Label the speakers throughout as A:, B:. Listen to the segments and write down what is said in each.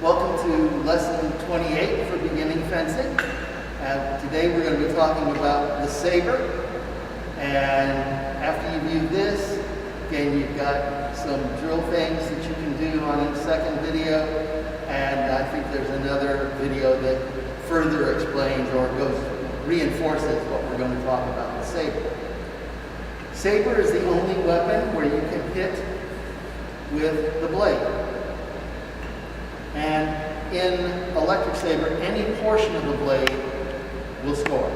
A: Welcome to lesson 28 for beginning fencing. Today we're going to be talking about the saber. And after you view this, again, you've got some drill things that you can do on a second video. And I think there's another video that further explains or reinforces what we're going to talk about, the saber. Saber is the only weapon where you can hit with the blade. And in electric saber, any portion of the blade will score.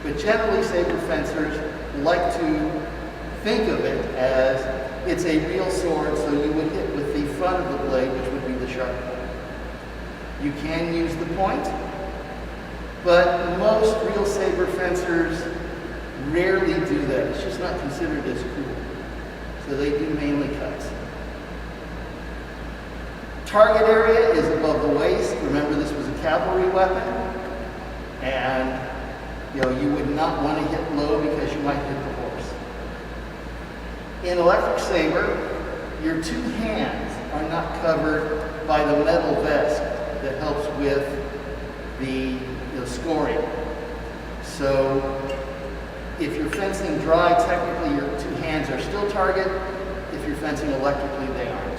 A: But generally, saber fencers like to think of it as it's a real sword, so you would hit with the front of the blade, which would be the sharp point. You can use the point, but most real saber fencers rarely do that. It's just not considered as cool. So they do mainly cuts. Target area is above the waist. Remember, this was a cavalry weapon, and you would not want to hit low because you might hit the horse. In electric saber, your two hands are not covered by the metal vest that helps with the scoring. So if you're fencing dry, technically your two hands are still target. If you're fencing electrically, they aren't.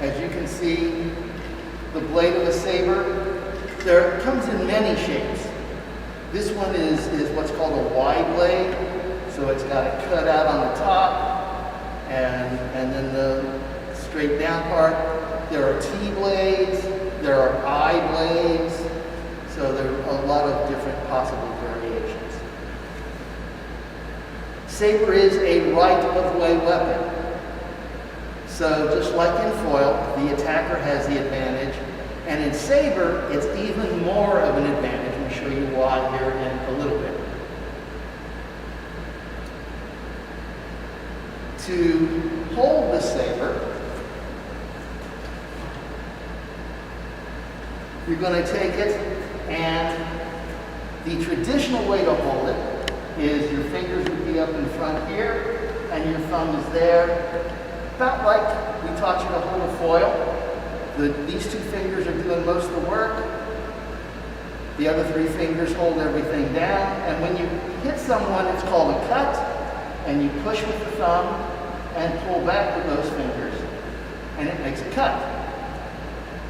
A: As you can see, the blade of a saber, there comes in many shapes. This one is what's called a Y blade, so it's got a cutout on the top, and then the straight down part. There are T blades, there are I blades, so there are a lot of different possible variations. Saber is a right-of-way weapon. So just like in foil, the attacker has the advantage, and in saber, it's even more of an advantage. I'll show you why here in a little bit. To hold the saber, you're going to take it, and the traditional way to hold it is your fingers would be up in front here, and your thumb is there. About like we taught you to hold a foil. These two fingers are doing most of the work. The other three fingers hold everything down. And when you hit someone, it's called a cut. And you push with the thumb and pull back with those fingers. And it makes a cut.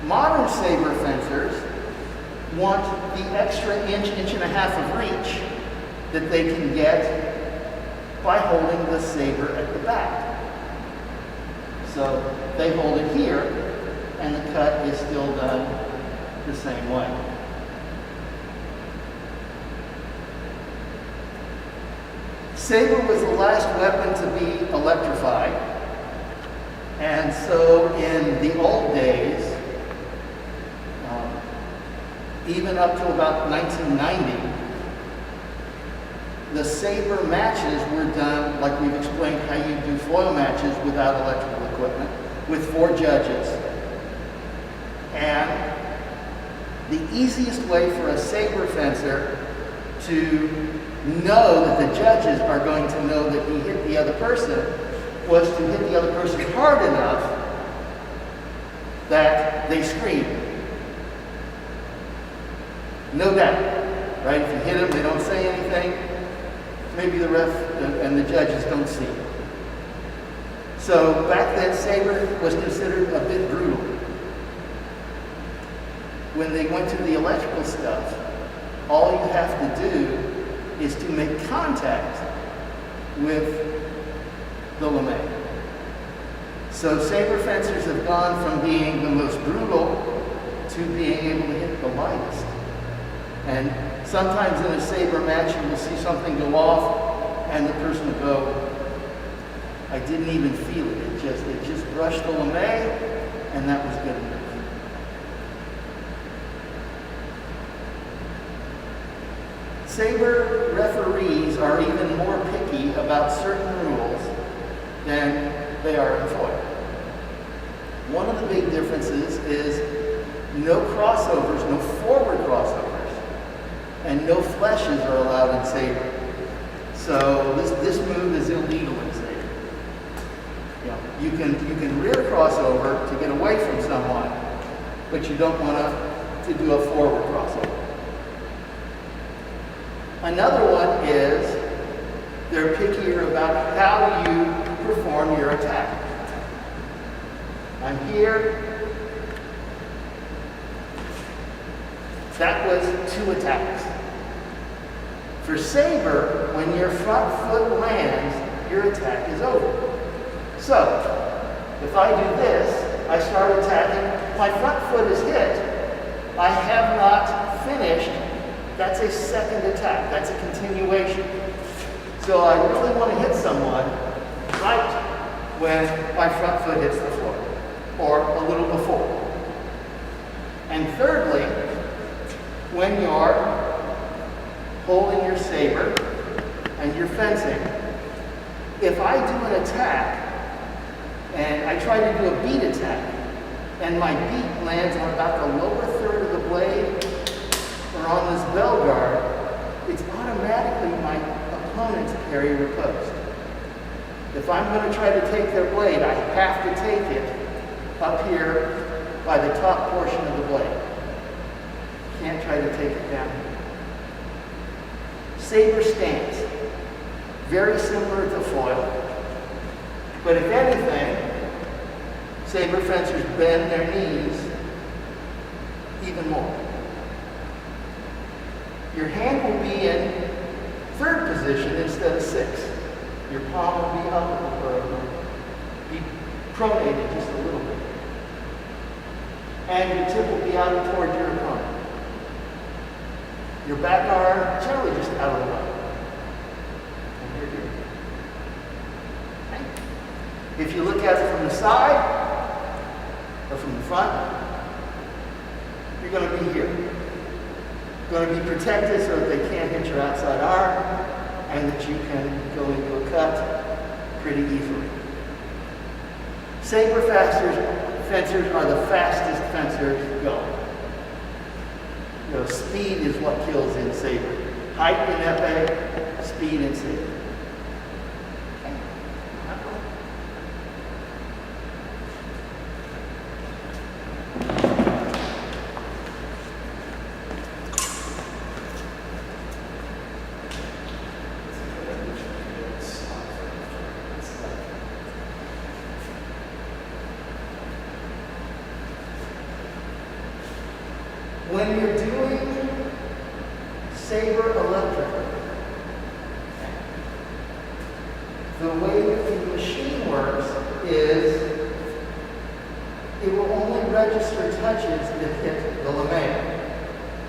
A: Modern saber fencers want the extra inch and a half of reach that they can get by holding the saber at the back. So they hold it here, and the cut is still done the same way. Saber was the last weapon to be electrified, and so in the old days, even up to about 1990, the saber matches were done, like we've explained how you do foil matches without electrical equipment, with 4 judges. And the easiest way for a saber fencer to know that the judges are going to know that he hit the other person was to hit the other person hard enough that they scream. No doubt, right? If you hit them, they don't say anything. Maybe the ref and the judges don't see it. So back then, saber was considered a bit brutal. When they went to the electrical stuff, all you have to do is to make contact with the lame. So saber fencers have gone from being the most brutal to being able to hit the lightest. And sometimes in a saber match, you will see something go off, and the person will go, I didn't even feel it. It just brushed the lame, and that was good enough. Saber referees are even more picky about certain rules than they are in foil. One of the big differences is no crossovers, no forward crossovers. And no flashes are allowed in saber. So this move is illegal in saber. can rear crossover to get away from someone, but you don't want to do a forward crossover. Another one is they're pickier about how you perform your attack. I'm here. That was 2 attacks. For Saber, when your front foot lands, your attack is over. So, if I do this, I start attacking, my front foot is hit, I have not finished, that's a second attack, that's a continuation. So I really want to hit someone right when my front foot hits the floor, or a little before. And thirdly, when you're holding your saber and you're fencing, if I do an attack and I try to do a beat attack and my beat lands on about the lower third of the blade or on this bell guard, it's automatically my opponent's parry riposte. If I'm going to try to take their blade, I have to take it up here by the top portion of the blade. Can't try to take it down here. Saber Stance. Very similar to foil. But if anything, saber fencers bend their knees even more. Your hand will be in 3rd position instead of 6th. Your palm will be up, be pronated just a little bit. And your tip will be out toward your opponent. Your back arm generally just out of the way. And you're here. Okay. If you look at it from the side or from the front, you're going to be here. You're going to be protected so that they can't hit your outside arm and that you can go into a cut pretty easily. Saber fencers are the fastest fencers going. You know, speed is what kills in saber. Height in epee, speed in saber. When you're doing saber electric, the way that the machine works is it will only register touches that hit the lame.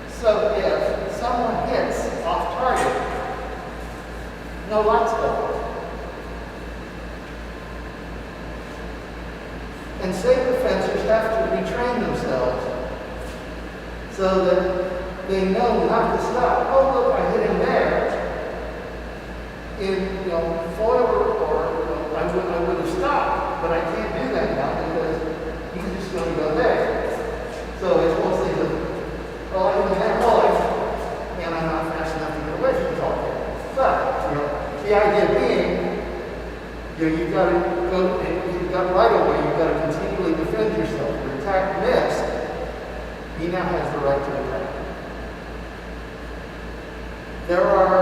A: So if someone hits off target, no lights go off. And saber fencers have to retrain themselves so that they know not to stop. Oh, look, I hit him there. In foil or I would have stopped, but I can't do that now because he's just going to go there. So it's mostly I hit him there, and I'm not fast enough to get away from the target. But the idea being, you've got to go, you've got right away, you've got to continually defend yourself. Your attack missed. He now has the right to attack. There are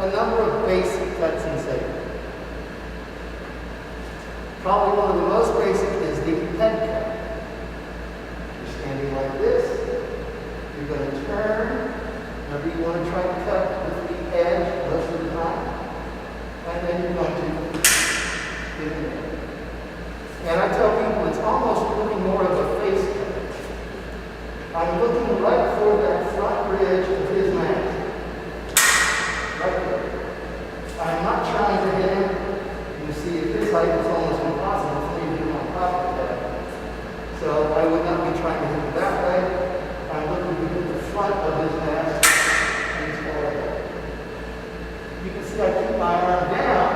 A: a number of basic cuts in saber. Probably one of the most basic is the head cut. You're standing like this. You're going to turn. Remember, you want to try to cut with the edge most of the time. And then you're going to get in there. And I tell people it's almost really more of a face cut. I'm looking right for that front ridge of his mask. Right there. I'm not trying to hit him. You see, at this height, it's almost impossible for me to get on top of that. So I would not be trying to hit him that way. I'm looking to hit the front of his mask and he's all right. You can see I keep my arm down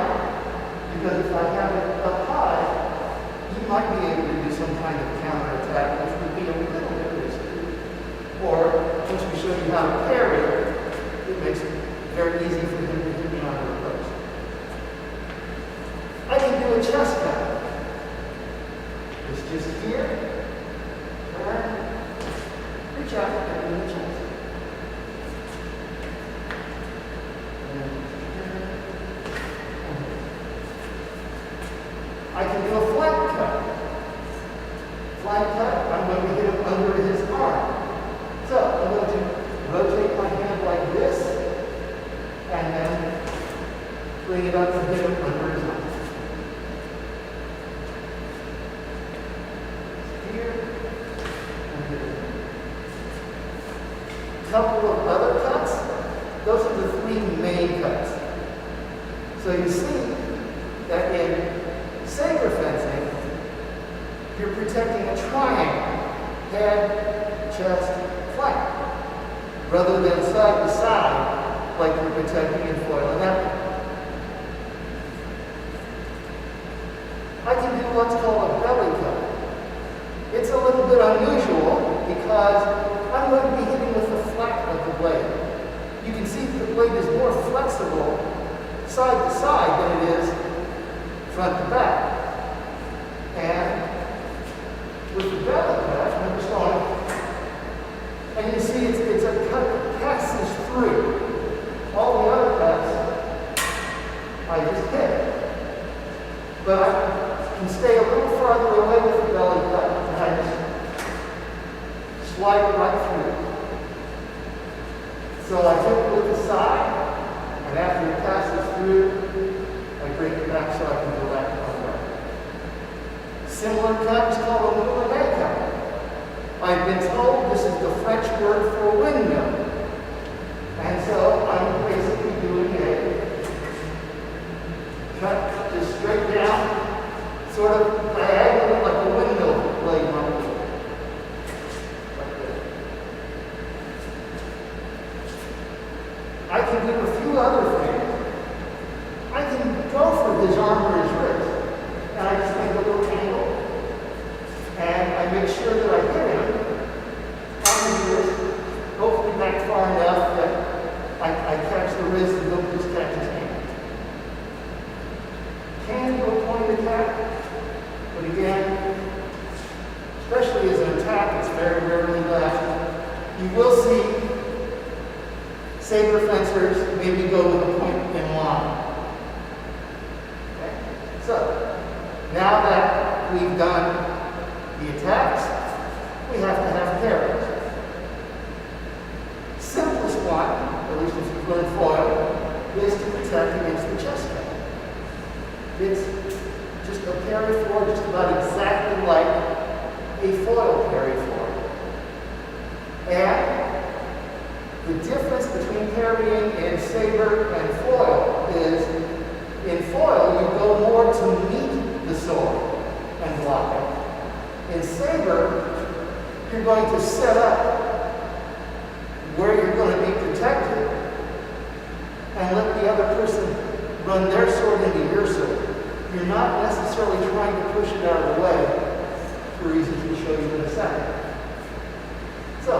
A: because if I have it up high, he might be able to do some kind of counterattack, which would be a little bit risky. Or, once we show you how to parry, it makes it very easy for him to hit me on the post. I can do a chest cut. just here, turn, reach out, and in the chest. I can do a flank cut. Flank cut, I'm going to hit him under his arm. So I'm going to rotate my hand like this, and then bring it up and hit him under his arm. Here, and here. A couple of other cuts. Those are the three main cuts. So you see that in saber fencing, you're protecting a triangle, head, chest, flank, rather than side to side, like you're protecting in foil and epic. I can do what's called a belly cut. It's a little bit unusual because I'm going to be hitting with the flat of the blade. You can see that the blade is more flexible side to side than it is front to back. And with the belly cut, I'm just going, and you see it's a cut that passes through. All the other cuts, I just hit. But I can stay a little farther away with the belly cut, and I just slide it right through. So I hit it with the side, and after it passes through, I bring it back so I can go back on the right. Similar cut is called a moulin cut. I've been told this is the French word for windmill. And so I'm basically doing a cut just straight down, sort of diagonal like a windmill blade might be. Like this. I can do a few other things. I can go for his arm or his wrist, and I just make a little angle, and I make sure that I hit him on the wrist, hopefully back far enough that I catch the wrist and don't just catch his hand. Can do a point attack, but again, especially as an attack, it's very rarely left. You will see saber fencers maybe go with a point in line. Okay? So, now that we've done the attacks, we have to have parries. Simplest one, at least if you've learned foil, is to protect against the chest cut. It's just a parry forward, just about exactly like a foil parry forward. And the difference between parrying in saber and foil is, in foil, you go more to meet the sword and block it. In saber, you're going to set up where you're going to be protected and let the other person run their sword into your sword. You're not necessarily trying to push it out of the way for reasons we'll show you in a second. So,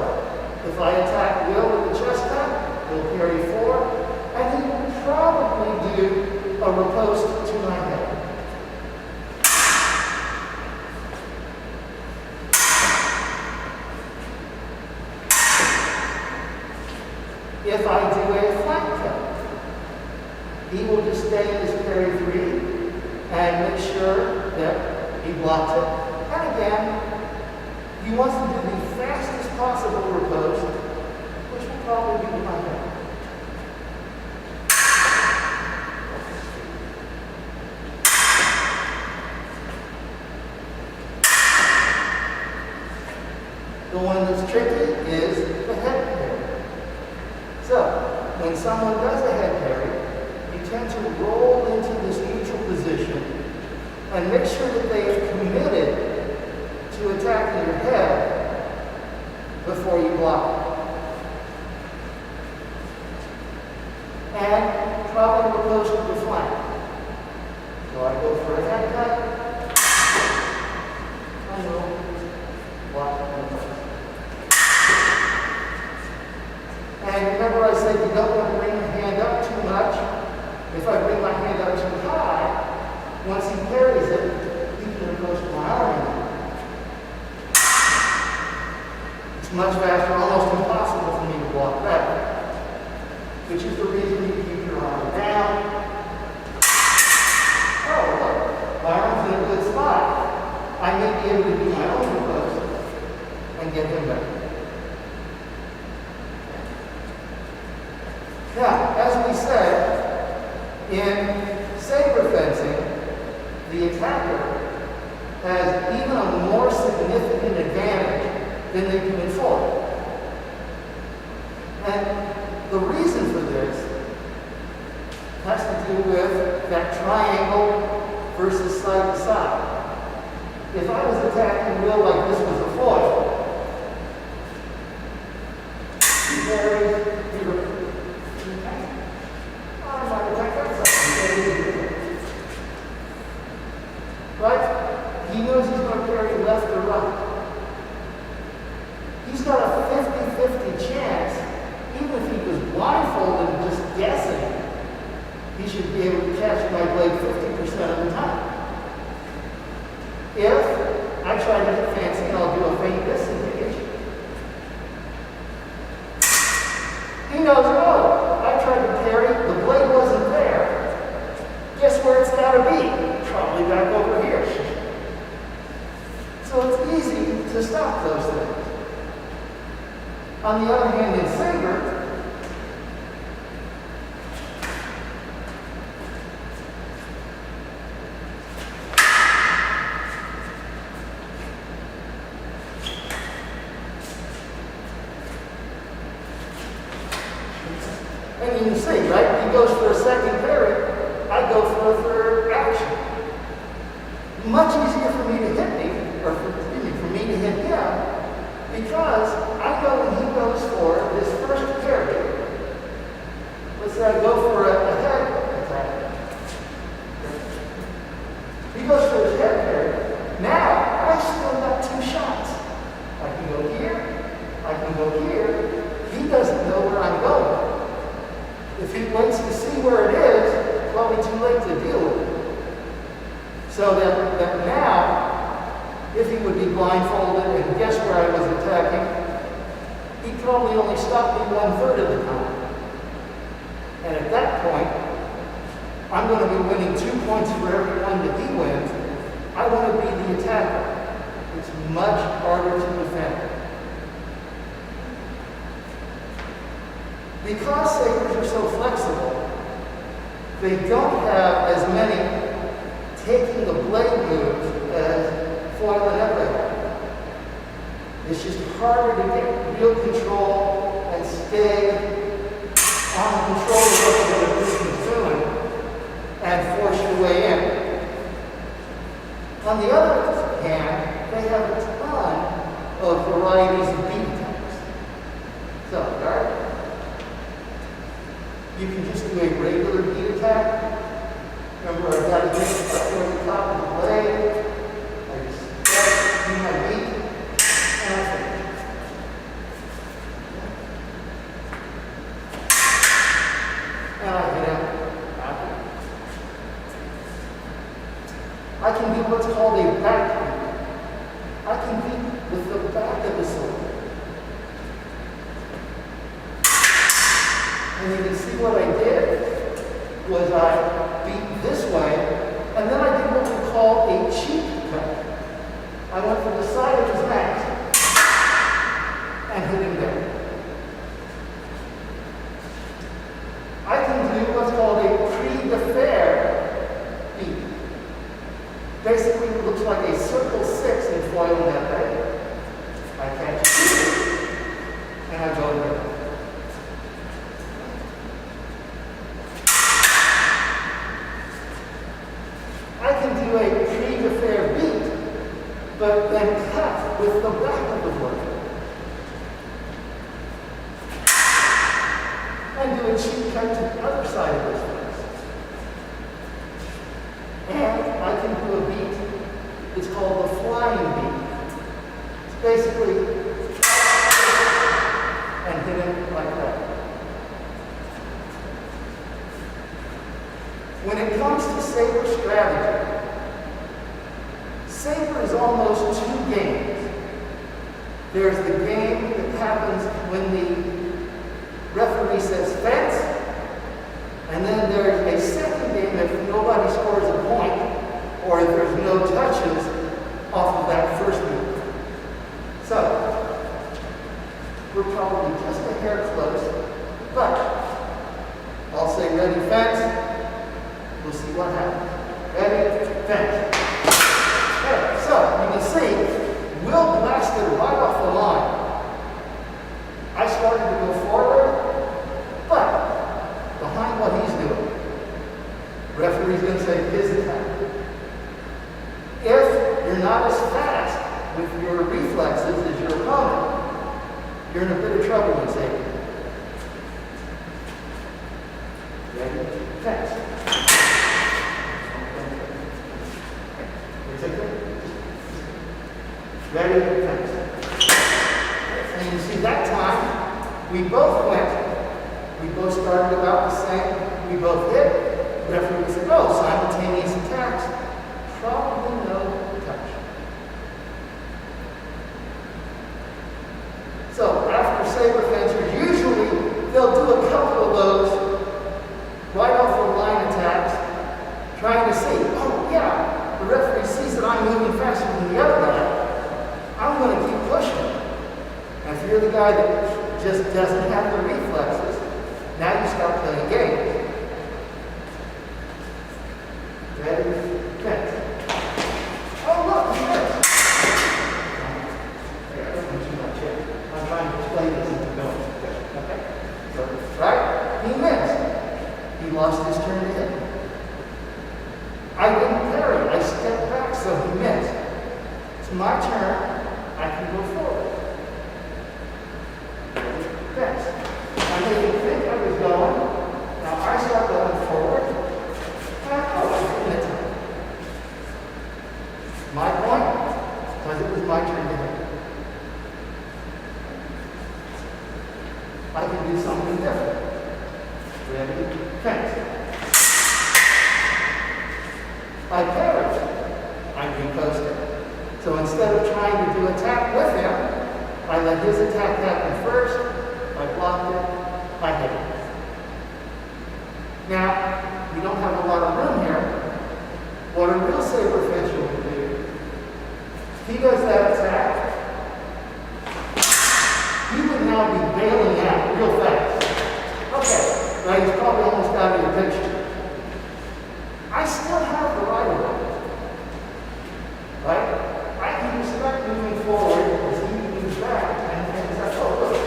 A: if I attack Will with the chest cut, he'll parry forward, and he will probably do a riposte to my head. If I do a flank cut, he will just stay in his parry free and make sure that he blocks it. And again, he wants to do the fastest possible riposte, which will probably be with my head. The one that's tricky is the head parry. So, when someone does a head parry, you tend to roll into this neutral position and make sure that they have committed to attacking your head before you block it. And probably riposte to the flank. So I go for a head cut. I will block it. And remember I said you don't want to bring your hand up too much. If I bring my hand up too high, once he parries it, he can riposte my arm. much faster, almost impossible for me to block that, which is the reason you keep your arm down. Oh, look, my arm's in a good spot. I may be able to do my own post and get him back. Now, as we said, in saber fencing, the attacker has even a more significant advantage than they do in forward. And the reason for this has to do with that triangle versus side to side. If I was attacking Will like this was a foil, he carries, I might attack that side. Right? He knows he's going to carry left or right. He's got a 50-50 chance, even if he was blindfolded and just guessing, he should be able to catch my blade 50% of the time. If I try to get fancy and I'll do a feint disengage, he knows, oh, I tried to carry, the blade wasn't there. Guess where it's got to be? Probably back over here. So it's easy to stop those things. On the other hand, in saber, and you can see, right? He goes for a second parry, I go for a third action. Much easier for me to hit me, or for me to hit him, because I know when he goes for this first parry, let's say I go for a head attack. He goes for his head parry. Now, I've still got two shots. I can go here, I can go here. He doesn't know where I'm going. If he waits to see where it is, it's probably too late to deal with it. So that now, if he would be blindfolded and guess where I was attacking, he'd probably only stop me 1/3 of the time. And at that point, I'm going to be winning 2 points for every one that he wins. I want to be the attacker. It's much harder to defend. Because sabers are so flexible, they don't have as many taking the blade moves as foil and headblade have. It's just harder to get real control and stay on control of what the person's doing and force your way in. On the other hand, they have a ton of varieties of beat attacks. So, guard. You can just do a regular beat attack. Remember, I've got to get up over the top of the blade. I just do my beat, and I finish. And I hit him. I can do what's called a back beat. I can beat with the back of the sword. And you can see what I did was I beat this way, and then I did what we call a cheek cut. I went from the side of his neck and hit him there. I can do what's called a cri de fer beat. Basically, it looks like a circle 6 in foil and épée. I catch it, and I go there. But then cut with the back of the blade. And do a cheek cut to the other side of his face. And I can do a beat. It's called the flying beat. It's basically and hit him like that. When it comes to saber strategy, saber is almost two games. There's the game that happens when the referee says fence, and then there's a second game if nobody scores a point, or if there's no touches off of that first move. So, we're probably just a hair close, but I'll say ready, fence. We'll see what happens. Ready, fence. Okay, so you can see, Will blasted right off the line. I started to go forward, but behind what he's doing, referee's going to say his attack. If you're not as fast with your reflexes as your opponent, you're in a bit of trouble in Sabre. Ready? Fence. Ready? Fence. And you see that time, we both went. We both started about the same. We both hit. The referee said, oh, simultaneous attacks. Probably no touch. So after Sabre fencers, usually they'll do a couple of those right off the line attacks, trying to see, oh yeah, the referee sees that I'm moving faster than the other guy. I'm going to keep pushing. And if you're the guy that just doesn't have the reflexes, now you start playing games. Ready? Fence. Oh, look, he missed. I'm trying to explain this as we're going. Okay? So, right? He missed. He lost his turn to hit. I didn't parry. I stepped back, so he missed. It's my turn. I can go forward. Fence. I didn't think I was going. Now I start going forward. And oh, I didn't attack. My point, because it was my turn to hit. I can do something different. Ready? Fence. I parried. I reposted. So instead of trying to do attack with him, I let his attack happen first. I blocked it. I hit it. Now, we don't have a lot of room here. What a real Sabre fencer would do, if he does that attack, he would now be bailing out real fast. Okay, now he's probably almost out of your picture. I still have the right of way. Right? I can start moving forward as he moves back and that's oh look.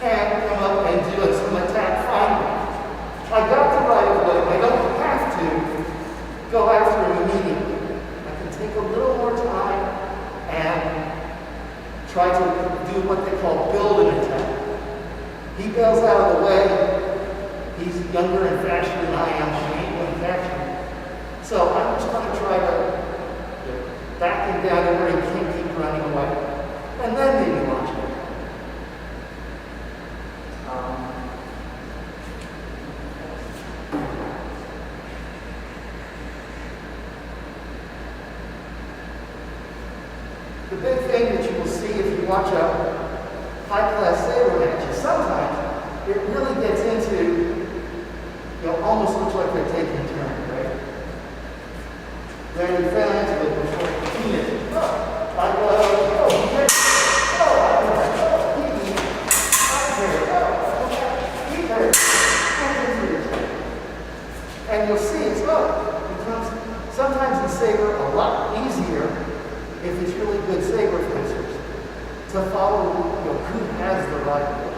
A: And come up and do some attack finally. I got the right of way. I don't have to go after him immediately. I can take a little more time and try to do what they call build an attack. He bails out of the way. He's younger and faster than I am. She ain't going faster. So I'm just going to try to back him down to where he can't keep running away. And then maybe launch him. The big thing that you will see if you watch a high-class Sabre matches, sometimes it really gets into, almost looks like they're taking a turn, right? Ready, fence, but before he misses. Oh, I go, oh, he hit. Oh, I go, oh, he hit. I hit. Oh, he hit. And you'll see it's, oh, it becomes sometimes in Sabre a lot easier if it's really good Sabre fencers to follow who has the right way.